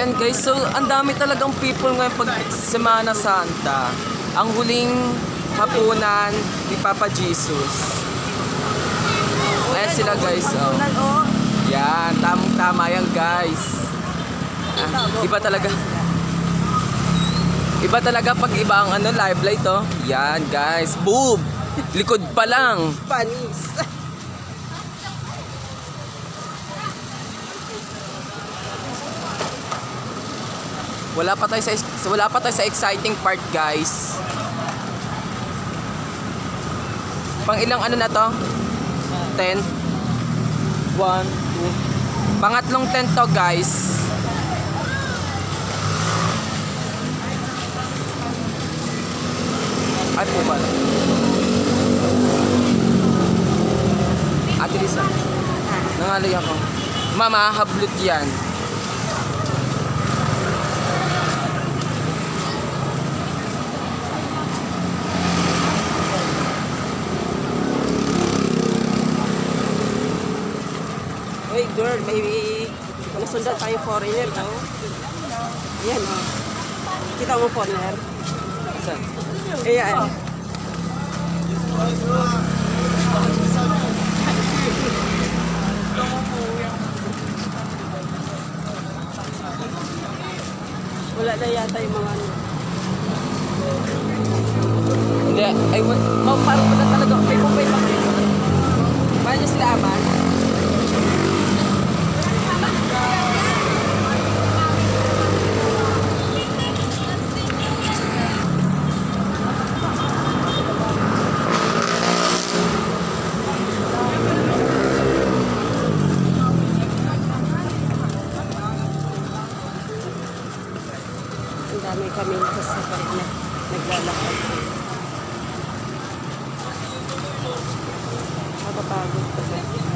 Ayan guys, so ang dami talagang people ngayon pag Semana Santa. Ang huling hapunan ni Papa Jesus. Ayan sila guys, oh. Yan, tamang-tama yan guys. Iba talaga. Iba talaga pag iba ang ano, live light oh. Yan guys, boob. Likod pa lang. Panis. Wala pa tayo sa exciting part, guys. Pang ilang ano na to? 10. 1 2. Pangatlong 10 to, guys. Ay po ba? Ate Lisa. Nangalay ako. Mama, hablot yan. Uy, girl, maybe nasundan tayo foreigner, no? Yan, oh. Kita mo foreigner? Saan? Ayan. Wala na yata yung mga ano. Hindi, ay, parang wala talaga. May pupay pa kayo. Paano niya sila aman? Ang dami kami nakasabay na naglalakad. Nakapagod kasi.